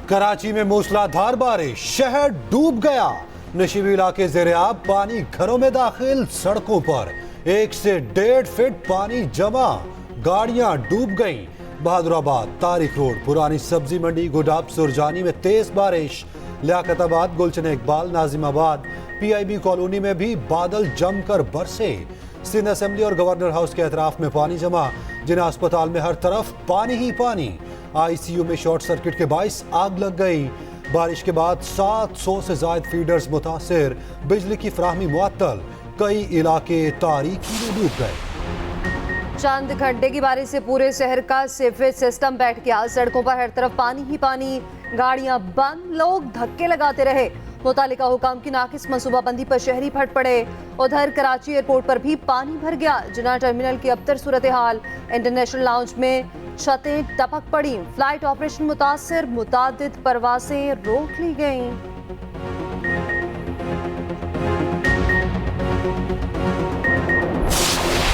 कराची में मूसलाधार बारिश, शहर डूब गया। नशीबी इलाके ज़ेरे-आब, पानी घरों में दाखिल, सड़कों पर 1 से 1.5 फीट पानी जमा, गाड़ियां डूब गईं। बहादुराबाद, तारिक रोड, पुरानी सब्जी मंडी, गुडाब, सुरजानी में तेज बारिश। लियाकताबाद, गुलशन इकबाल, नाजिमाबाद, PIB कॉलोनी में भी बादल जमकर बरसे। सिंध असेंबली और गवर्नर हाउस के अतराफ में पानी जमा। जिन्हें अस्पताल में हर तरफ पानी ही पानी। ICU में शॉर्ट सर्किट के बाइस आग लग गई। बारिश के बाद 700 से ज्यादा फीडर्स मुतासिर, बिजली की फराहमी मुअत्तल, कई इलाके तारीकी में डूब गए। चंद घंटे की बारिश से पूरे शहर का सीवरेज सिस्टम बैठ गया। सड़कों पर हर तरफ पानी ही पानी, गाड़ियां बंद, लोग धक्के लगाते रहे। मुतालिका हुकाम की नाकिस मनसूबाबंदी पर शहरी फट पड़े। उधर कराची एयरपोर्ट पर भी पानी भर गया। जिन्ना टर्मिनल की अबतर सूरत हाल, इंटरनेशनल लाउंज में छतें टपक पड़ी। फ्लाइट ऑपरेशन मुतासिर, मुतादिद परवासें रोक ली गईं।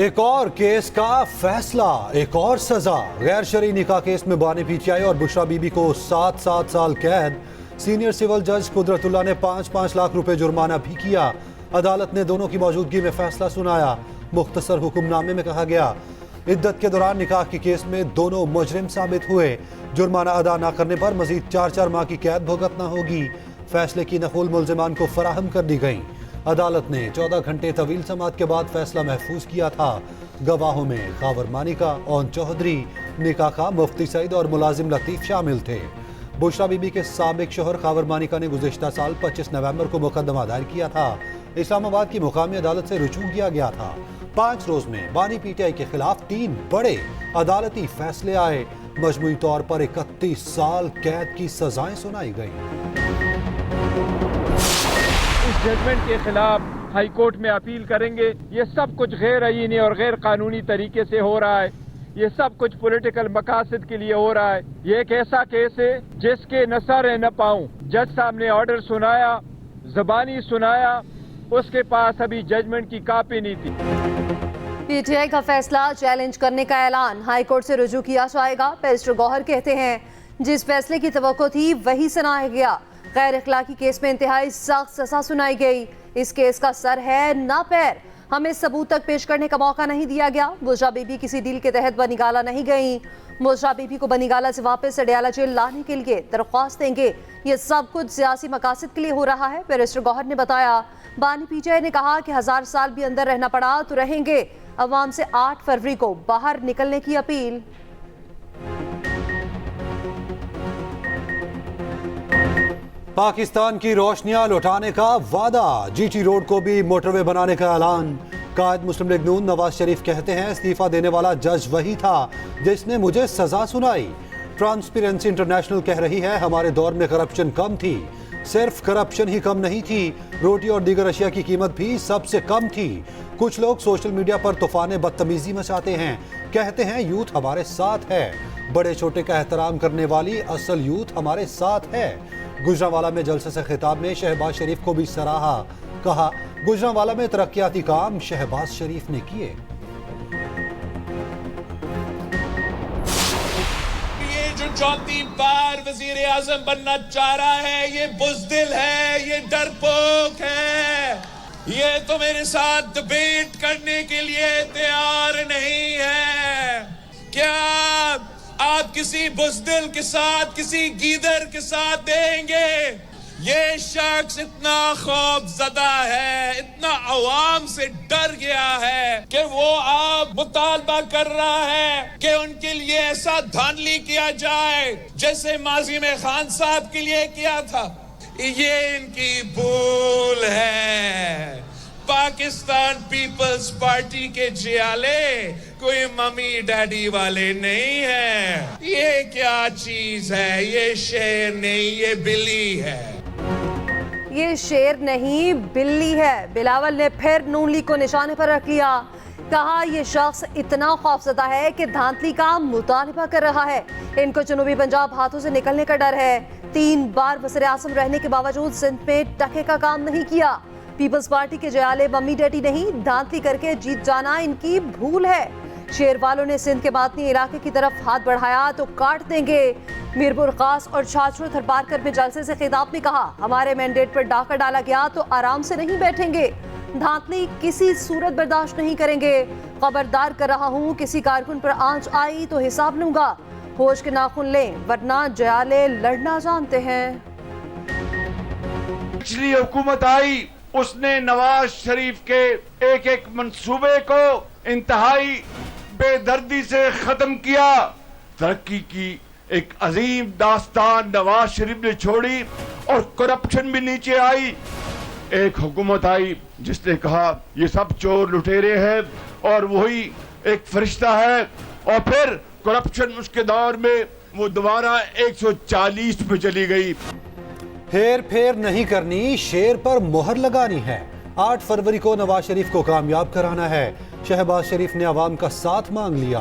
एक और केस का फैसला, एक और सजा। गैर शरई निकाह केस में बानी PTI और बुशरा बीबी को 7 साल कैद। सीनियर सिविल जज कुदरतुल्लाह ने 5-5 लाख रुपए जुर्माना भी किया। अदालत ने दोनों की मौजूदगी में फैसला सुनाया। मुख्तसर हुक्मनामे में कहा गया, इद्दत के दौरान निकाह के केस में दोनों मुजरिम साबित हुए। जुर्माना अदा न करने पर मजीद 4 माह की कैद भुगतना होगी। फैसले की नकुल मुल्जिमान को फराहम कर दी गई। अदालत ने 14 घंटे तवील समाअत के बाद फैसला महफूज किया था। गवाहों में खावर मानिका, ओन चौधरी, निकाह का मुफ्ती सईद और मुलाजिम लतीफ शामिल थे। बुशरा बीबी के साबिक शोहर खावर मानिका ने गुज़िश्ता साल 25 नवंबर को मुकदमा दायर किया था। इस्लामाबाद की मुकामी अदालत से रुजू किया गया था। 5 रोज में बानी PTI के खिलाफ 3 बड़े अदालती फैसले आए। मजमूई तौर पर 31 साल कैद की सजाएं सुनाई गई। इस जजमेंट के खिलाफ हाई कोर्ट में अपील करेंगे। ये सब कुछ गैर आईनी और गैर कानूनी तरीके से हो रहा है। ये सब कुछ पॉलिटिकल मकासद के लिए हो रहा है। ये एक ऐसा केस है जिसके न सर है न पाँव। जज साहब ने ऑर्डर सुनाया, जबानी सुनाया, उसके पास अभी जजमेंट की कॉपी नहीं थी। PTI का फैसला चैलेंज करने का ऐलान, हाई कोर्ट से रुजू किया जाएगा। बैरिस्टर गौहर कहते हैं, जिस फैसले की तवक्को थी वही सुनाया गया। गैर अखलाकी केस में इंतहाई सख्त सजा सुनाई गई। इस केस का सर है ना पैर। हमें सबूत तक पेश करने का मौका नहीं दिया गया। बुशरा बीबी किसी डील के तहत बनीगाला नहीं गई। बुशरा बीबी को बनीगाला से वापस अडयाला जेल लाने के लिए दरख्वास्त देंगे। ये सब कुछ सियासी मकासद के लिए हो रहा है। बैरिस्टर गौहर ने बताया, बानी PTI ने कहा कि 1000 साल भी अंदर रहना पड़ा तो रहेंगे। अवाम से 8 फरवरी को बाहर निकलने की अपील। पाकिस्तान की रोशनियां लौटाने का वादा, GT रोड को भी मोटरवे बनाने का ऐलान। कायद मुस्लिम लीग नून नवाज शरीफ कहते हैं, इस्तीफा देने वाला जज वही था जिसने मुझे सजा सुनाई। ट्रांसपेरेंसी इंटरनेशनल कह रही है, हमारे दौर में करप्शन कम थी। सिर्फ करप्शन ही कम नहीं थी, रोटी और दीगर अशिया की कीमत भी सबसे कम थी। कुछ लोग सोशल मीडिया पर तूफान बदतमीजी मचाते हैं, कहते हैं यूथ हमारे साथ है। बड़े छोटे का एहतराम करने वाली असल यूथ हमारे साथ है। गुजरांवाला में जलसे से खिताब में शहबाज शरीफ को भी सराहा। कहा, गुजरांवाला में तरक्याती काम शहबाज शरीफ ने किए। ये जो 4थी बार वजीर आजम बनना चाह रहा है, ये बुज़दिल है, ये डरपोक है। ये तो मेरे साथ डिबेट करने के लिए तैयार नहीं है। क्या आप किसी बुज़दिल के साथ, किसी गीदर के साथ देंगे? ये शख्स इतना खौफज़दा है, इतना अवाम से डर गया है कि वो आप मुतालबा कर रहा है कि उनके लिए ऐसा धांधली किया जाए जैसे माजी में खान साहब के लिए किया था। ये इनकी भूल है। पाकिस्तान पीपल्स पार्टी के जियाले कोई मम्मी डैडी वाले नहीं है। ये क्या चीज है? ये शेर नहीं, ये बिल्ली है। ये शेर नहीं बिल्ली है। बिलावल ने फिर नून लीग को निशाने पर रख लिया। कहा, ये शख्स इतना खौफजदा है कि धांधली का मुतालिबा कर रहा है। इनको जनूबी पंजाब हाथों से निकलने का डर है। 3 बार वज़ीर आज़म रहने के बावजूद सिंध में टके का काम नहीं किया। पीपल्स पार्टी के जयाले मम्मी डैडी नहीं, धांधली करके जीत जाना इनकी भूल है। शेर वालों ने सिंध के बातनी इलाके की तरफ हाथ बढ़ाया तो काट देंगे। मीरपुर खास और छाछड़ थरपारकर में जलसे से खिताब में कहा, हमारे मैंडेट पर डाका डाला गया तो आराम से नहीं बैठेंगे, धांधली किसी सूरत बर्दाश्त नहीं करेंगे। खबरदार कर रहा हूं, किसी कारकुन पर आंच आई तो हिसाब लूंगा। होश के नाखून लें वरना जयाले लड़ना जानते हैं। पिछली हुकूमत आई, उसने नवाज शरीफ के एक एक मंसूबे को इंतहाई बेदर्दी से खत्म किया। तरक्की की एक अजीम दास्तान नवाज शरीफ ने छोड़ी और करप्शन भी नीचे आई। एक हुकूमत आई जिसने कहा ये सब चोर लुटेरे हैं और वही एक फरिश्ता है, और फिर करप्शन उसके दौर में वो दोबारा 140 पे चली गई। हेर फेर नहीं करनी, शेर पर मोहर लगानी है। 8 फरवरी को नवाज शरीफ को कामयाब कराना है। शहबाज शरीफ ने अवाम का साथ मांग लिया।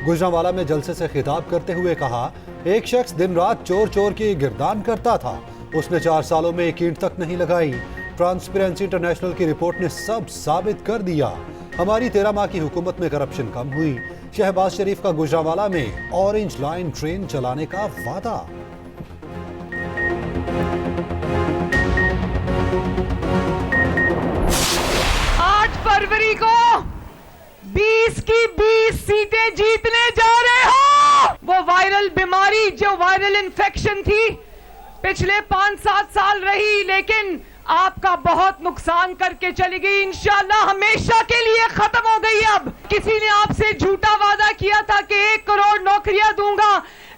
गुजरांवाला में जलसे से खिताब करते हुए कहा, एक शख्स दिन रात चोर चोर की गिरदान करता था, उसने 4 सालों में एक ईंट तक नहीं लगाई। ट्रांसपेरेंसी इंटरनेशनल की रिपोर्ट ने सब साबित कर दिया। हमारी 13 माह की हुकूमत में करप्शन कम हुई। शहबाज शरीफ का गुजरांवाला में ऑरेंज लाइन ट्रेन चलाने का वादा। फरवरी को 20 की 20 सीटें जीतने जा रहे हो। वो वायरल बीमारी जो वायरल इन्फेक्शन थी पिछले 5-7 साल रही, लेकिन आपका बहुत नुकसान करके चली गई, इंशाल्लाह हमेशा के लिए खत्म हो गई। अब किसी ने आपसे झूठा वादा किया था कि 1 करोड़ नौकरियां दूंगा,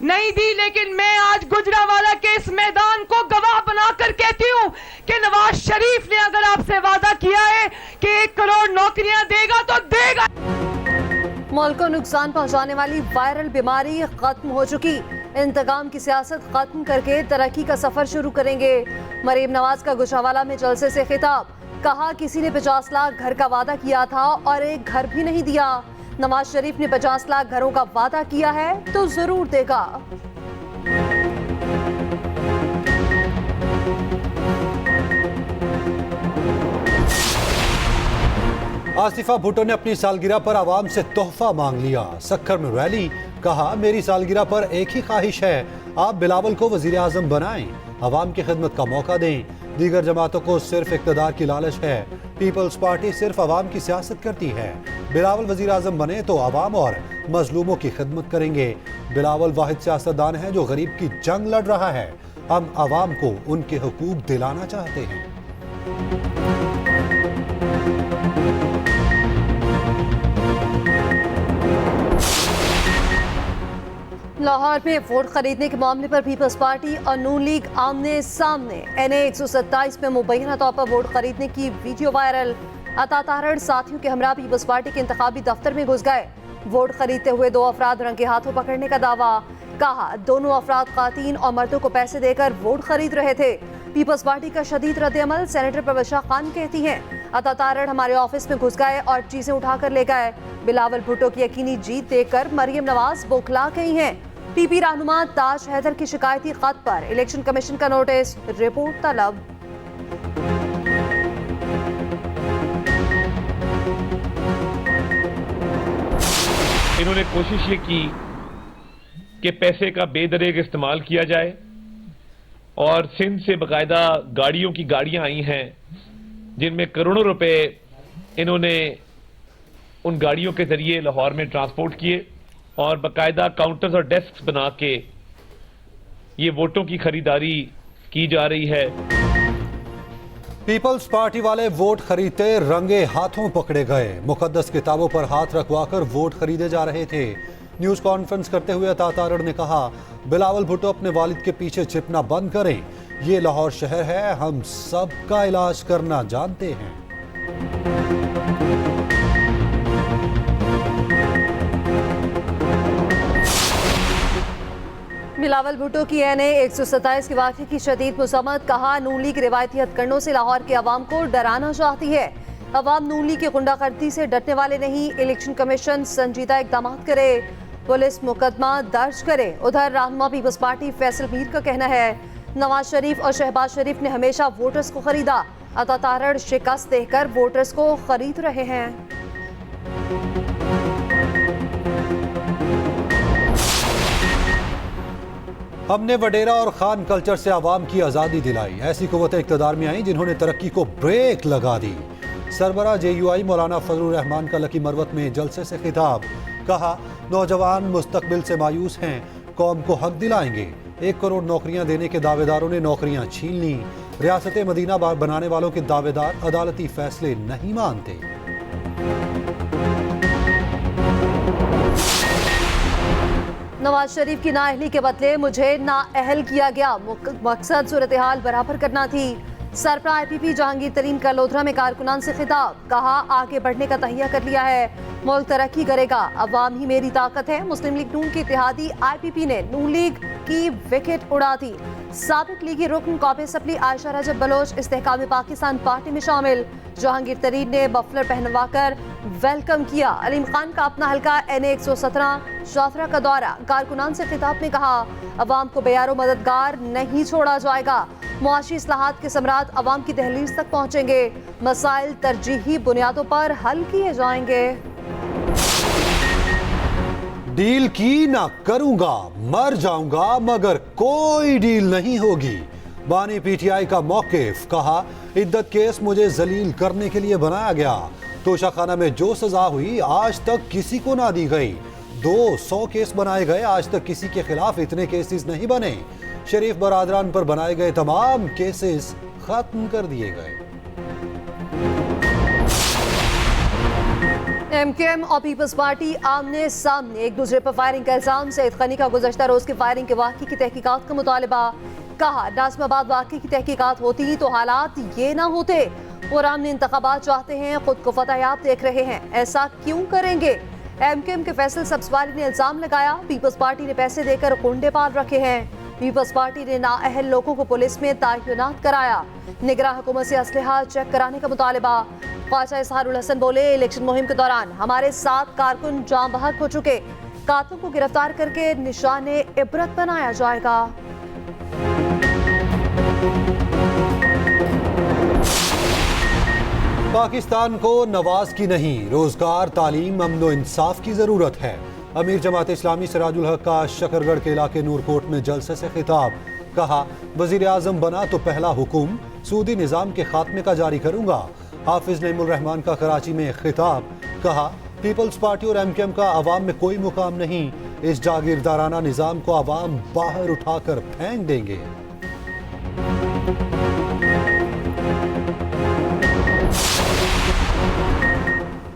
नहीं दी, लेकिन मैं आज गुजरांवाला के इस मैदान को गवाह बनाकर कहती हूं कि नवाज शरीफ ने अगर आपसे वादा किया है कि 1 करोड़ नौकरियां देगा तो देगा। मुल्क को नुकसान पहुंचाने वाली वायरल बीमारी खत्म हो चुकी। इंतकाम की सियासत खत्म करके तरक्की का सफर शुरू करेंगे। मरीम नवाज का गुजरांवाला में जलसे से खिताब, कहा किसी ने 50 लाख घर का वादा किया था और एक घर भी नहीं दिया। नवाज शरीफ ने 50 लाख घरों का वादा किया है तो जरूर देगा। आसिफा भुट्टो ने अपनी सालगिरह पर आवाम से तोहफा मांग लिया। सक्खर में रैली, कहा मेरी सालगिरह पर एक ही ख्वाहिश है, आप बिलावल को वजीर आजम बनाएं, आवाम की खिदमत का मौका दें। दीगर जमातों को सिर्फ इक़्तिदार की लालच है, पीपल्स पार्टी सिर्फ आवाम की सियासत करती है। बिलावल वजीर आजम बने तो आवाम और मजलूमों की खिदमत करेंगे। बिलावल वाहिद सियासतदान है जो गरीब की जंग लड़ रहा है। हम आवाम को उनके हुकूक दिलाना चाहते हैं। लाहौर में वोट खरीदने के मामले पर पीपल्स पार्टी और नून लीग आमने सामने। NA 127 में मुबैना तौर पर वोट खरीदने की वीडियो वायरल। अता तारड़ साथियों के हमरा पीपल्स पार्टी के इंतखाबी दफ्तर में घुस गए। वोट खरीदते हुए 2 अफराद रंगे हाथों पकड़ने का दावा। कहा दोनों अफराद खातीन और मर्दों को पैसे देकर वोट खरीद रहे थे। पीपल्स पार्टी का शदीद रद्द-ए-अमल, सेनेटर परवशा खान कहती हैं, अता तारड़ हमारे ऑफिस में घुस गए और चीजें उठाकर ले गए। बिलावल भुट्टो की यकीनी जीत देखकर मरियम नवाज बौखला गई हैं। पीपी रहनुमा ताज हैदर की शिकायती खत पर इलेक्शन कमीशन का नोटिस, रिपोर्ट तलब। इन्होंने कोशिश ये की कि पैसे का बेदरेग इस्तेमाल किया जाए और सिंध से बाकायदा गाड़ियों की गाड़ियां आई हैं जिनमें करोड़ों रुपए इन्होंने उन गाड़ियों के जरिए लाहौर में ट्रांसपोर्ट किए और बाकायदा काउंटर्स और डेस्क बना के ये वोटों की खरीदारी की जा रही है। पीपल्स पार्टी वाले वोट खरीदते रंगे हाथों पकड़े गए। मुकद्दस किताबों पर हाथ रखवाकर वोट खरीदे जा रहे थे। न्यूज कॉन्फ्रेंस करते हुए अता तारड़ ने कहा बिलावल भुट्टो अपने वालिद के पीछे छिपना बंद करें। ये लाहौर शहर है, हम सबका इलाज करना जानते हैं। बिलावल भुट्टो की NA 127 के वाक़े की शदीद मज़म्मत। कहा नून लीग रिवायती हथकंडों से लाहौर के अवाम को डराना चाहती है। अवाम नून लीग की गुंडागर्दी से डरने वाले नहीं। इलेक्शन कमीशन संजीदा इक़दाम करे, पुलिस मुकदमा दर्ज करे। उधर रहनुमा पीपल्स पार्टी फैसल मीर का कहना है नवाज शरीफ और शहबाज शरीफ ने हमेशा वोटर्स को खरीदा, अतातारड़ शिकस्त देकर वोटर्स को खरीद रहे हैं। हमने वडेरा और खान कल्चर से आवाम की आज़ादी दिलाई, ऐसी कुव्वतें इक़्तिदार में आई जिन्होंने तरक्की को ब्रेक लगा दी। सरबरा JUI मौलाना फजलुर रहमान का लकी मरवत में जलसे से खिताब, कहा नौजवान मुस्तकबिल से मायूस हैं, कौम को हक दिलाएंगे। 1 करोड़ नौकरियां देने के दावेदारों ने नौकरियां छीन ली। रियासत मदीना बनाने वालों के दावेदार अदालती फैसले नहीं मानते। नवाज शरीफ की नाअहली के बदले मुझे नाअहल किया गया, मकसद सूरत हाल बराबर करना थी। सरबराह IPP जहांगीर तरीन का लोधरा में कारकुनान से खिताब, कहा आगे बढ़ने का तहिया कर लिया है, मुल्क तरक्की करेगा, अवाम ही मेरी ताकत है। मुस्लिम लीग नून के इत्तेहादी IPP ने नून लीग की विकेट उड़ा दी। साबिक लीगी रुकन कौमी असम्बली आयशा रजब बलोच इस्तेहकाम पाकिस्तान पार्टी में शामिल। जहांगीर तरीन ने मफलर पहनवाकर वेलकम किया। अलीम खान का अपना हल्का NA 117 शाफरा का दौरा, कारकुनान से खिताब में कहा अवाम को बेयारो मददगार नहीं छोड़ा जाएगा। मुआशी इस्लाहात के समरात अवाम की दहलीज तक पहुंचेंगे, मसाइल तरजीही बुनियादों पर हल किए जाएंगे। डील की ना करूंगा, मर जाऊंगा मगर कोई डील नहीं होगी। बानी PTI का मौकिफ, कहा इद्दत केस मुझे जलील करने के लिए बनाया गया। तोशाखाना में जो सजा हुई आज तक किसी को ना दी गई। 200 केस बनाए गए, आज तक किसी के खिलाफ इतने केसेस नहीं बने। शरीफ बरादरान पर बनाए गए तमाम केसेस खत्म कर दिए गए। MKM और पीपल्स पार्टी आमने सामने, एक दूसरे पर फायरिंग का इल्जाम। सईद खनी का गुज़श्ता रोज की फायरिंग के वाक़े की तहकीकात का मुतालबा, कहा नाज़िमाबाद वाक़े की तहकीकात होती तो हालात ये ना होते। पुराने इंतखाबात चाहते हैं, खुद को फतहयाब देख रहे हैं, ऐसा क्यों करेंगे। MKM के फैसल सब्जवारी ने इल्जाम लगाया पीपल्स पार्टी ने पैसे देकर गुंडे पाल रखे हैं। पीपल्स पार्टी ने नाअहल लोगों को पुलिस में तैनात कराया। निगरान हुकूमत से असलहा चेक कराने का मुतालबा। ख्वाजा इजहारुल हसन बोले इलेक्शन मुहिम के दौरान हमारे 7 कारकुन जाम बहक हो चुके, कातिलों को गिरफ्तार करके निशाने इबरत बनाया जाएगा। पाकिस्तान को नवाज की नहीं, रोजगार, तालीम, अमन व इंसाफ की जरूरत है। अमीर जमात इस्लामी सिराजुल हक का शकरगढ़ के इलाके नूरकोट में जलसे से खिताब, कहा वजीर आजम बना तो पहला हुकुम सूदी निज़ाम के खात्मे का जारी करूंगा। हाफिज नईमुर रहमान का कराची में खिताब, कहा पीपल्स पार्टी और MKM का अवाम में कोई मुकाम नहीं, इस जागीरदाराना निज़ाम को अवाम बाहर उठाकर फेंक देंगे।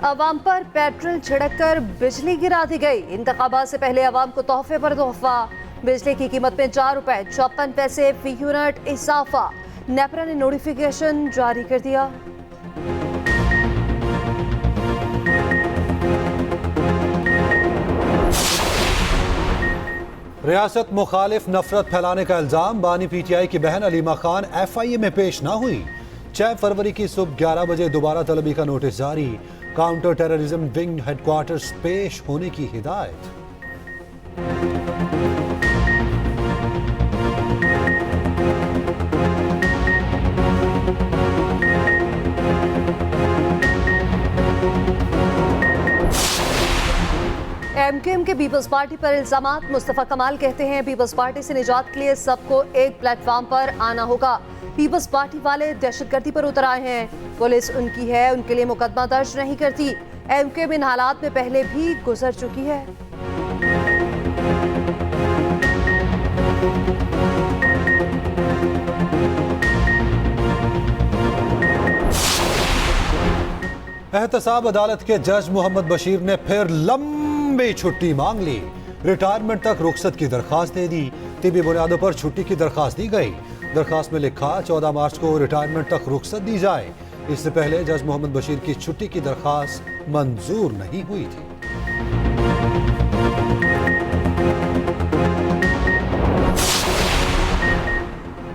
अवाम पर पेट्रोल छिड़ककर बिजली गिरा दी गई। इंतखाबात से पहले अवाम को तोहफे पर तोहफा, बिजली की कीमत में 4 रुपए 54 पैसे फी यूनिट इजाफा। नेपरा ने नोटिफिकेशन जारी कर दिया। रियासत मुखालिफ नफरत फैलाने का इल्जाम, बानी PTI की बहन अलीमा खान FIA में पेश ना हुई। 6 फरवरी की सुबह 11 बजे दोबारा तलबी का नोटिस जारी, काउंटर टेररिज्म विंग हेडक्वार्टर्स पेश होने की हिदायत। MKM के पीपल्स पार्टी पर इल्जामात, मुस्तफा कमाल कहते हैं पीपल्स पार्टी से निजात के लिए सबको एक प्लेटफॉर्म पर आना होगा। पीपल्स पार्टी वाले दहशतगर्दी पर उतर आए हैं, पुलिस उनकी है, उनके लिए मुकदमा दर्ज नहीं करती। MKM इन हालात में पहले भी गुजर चुकी है। एहतसाब अदालत के जज मोहम्मद बशीर ने फिर लंबी छुट्टी मांग ली, रिटायरमेंट तक रुखसत की दरखास्त दे दी। तिबी बुनियादों पर छुट्टी की दरखास्त दी गई। दरखास्त में लिखा 14 मार्च को रिटायरमेंट तक रुखसत दी जाए। इससे पहले जज मोहम्मद बशीर की छुट्टी की दरखास्त मंजूर नहीं हुई थी।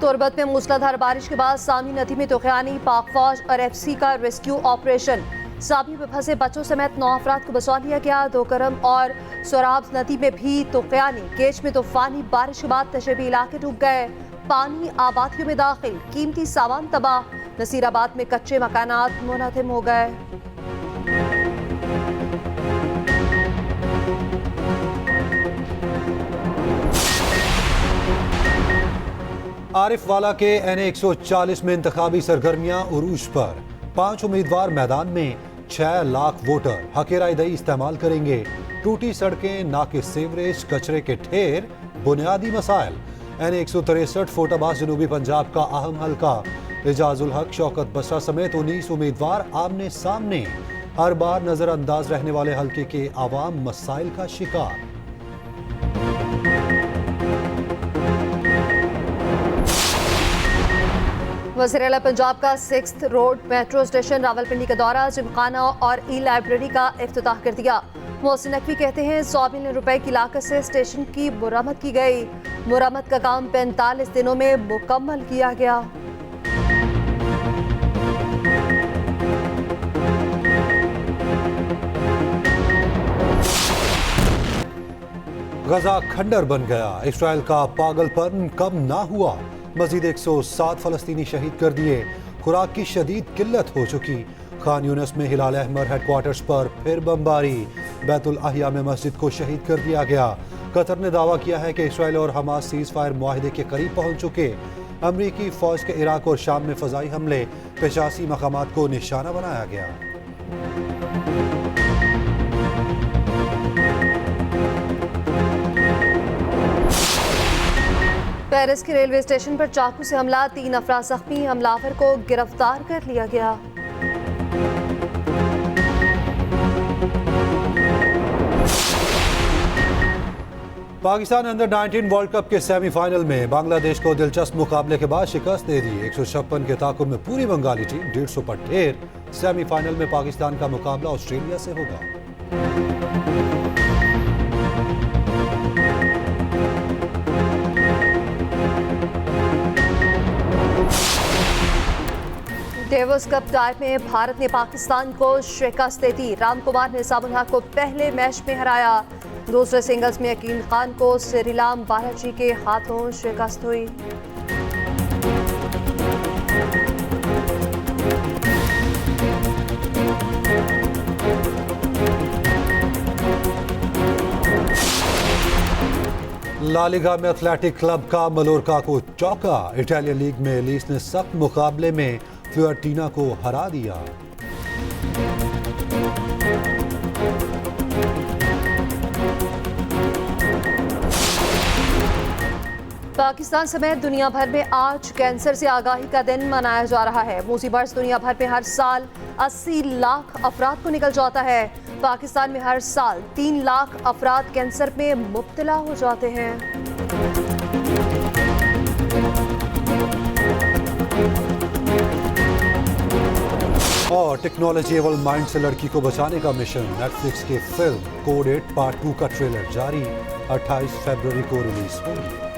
तुरबत में मूसलाधार बारिश के बाद सामी नदी में तूफानी, पाक फौज और FC का रेस्क्यू ऑपरेशन। सामी में फंसे बच्चों समेत 9 अफराद को बचा लिया गया। दोकरम और सोराब नदी में भी तूफानी, केच में तूफानी बारिश के बाद तशेबी इलाके डूब गए। पानी आबादियों में दाखिल, कीमती सामान तबाह। नसीराबाद में कच्चे मकानात मुनहदम हो गए। आरिफ वाला के NA-140 में इंतखाबी सरगर्मियां उरूज पर। 5 उम्मीदवार मैदान में, 6 लाख वोटर हकेराई दई इस्तेमाल करेंगे। टूटी सड़कें, नाके सीवरेज, कचरे के ढेर, बुनियादी मसाइल। NA-163 फोटाबाज जनूबी पंजाब का अहम हल्का। एजाजुल हक, शौकत बसरा समेत 19 उम्मीदवार आमने सामने। हर बार नजरअंदाज रहने वाले हल्के के आवाम मसाइल का शिकार। वज़ीर आला पंजाब का 6th road metro station Rawalpindi का दौरा, जिमखाना और ई-लाइब्रेरी का इफ्तिताह कर दिया। मोहसिन नकवी कहते हैं 100 मिलियन रुपए की लागत से स्टेशन की मुरम्मत की गई। मुरम्मत का काम 45 दिनों में मुकम्मल किया गया। गजा खंडर बन गया, इसराइल का पागलपन कम ना हुआ। मजीद 107 फलस्तीनी शहीद कर दिए। खुराक की शदीद किल्लत हो चुकी। खान यूनिस में हिलाल अहमर हेडक्वार्टर्स पर फिर बमबारी। बैतुल अहिया में मस्जिद को शहीद कर दिया गया। कतर ने दावा किया है कि इसराइल और हमास सीज फायर मुआहिदे के करीब पहुंच चुके। अमरीकी फौज के इराक और शाम में फजाई हमले, 85 मकामात को निशाना बनाया गया। पेरिस के रेलवे स्टेशन पर चाकू से हमला, 3 अफराद जख्मी। हमलावर को गिरफ्तार कर लिया गया। पाकिस्तान अंडर-19 वर्ल्ड कप के सेमीफाइनल में बांग्लादेश को दिलचस्प मुकाबले के बाद शिकस्त दे दी। 156 के ताकुब में पूरी बंगाली टीम 150 पर ढेर। सेमीफाइनल में पाकिस्तान का मुकाबला ऑस्ट्रेलिया से होगा। डेविस कप टाई में भारत ने पाकिस्तान को शिकस्त दे दी। रामकुमार ने साबुल हक को पहले मैच में हराया। दूसरे सिंगल्स में यकीन खान को श्रीराम बालाजी के हाथों शिकस्त हुई। ला लीगा में एथलेटिक क्लब का मलोरका को चौका। इटालियन लीग में लीस ने सख्त मुकाबले में फ्योरेंटीना को हरा दिया। पाकिस्तान समेत दुनिया भर में आज कैंसर से आगाही का दिन मनाया जा रहा है। मूसी बर्स दुनिया भर में हर साल 80 लाख अफराद को निकल जाता है। पाकिस्तान में हर साल 3 लाख अफराद कैंसर में मुब्तला हो जाते हैं। और टेक्नोलॉजी माइंड से लड़की को बचाने का मिशन। नेटफ्लिक्स की फिल्म कोड 8 पार्ट 2 का ट्रेलर जारी। 28 फरवरी को रिलीज होगी।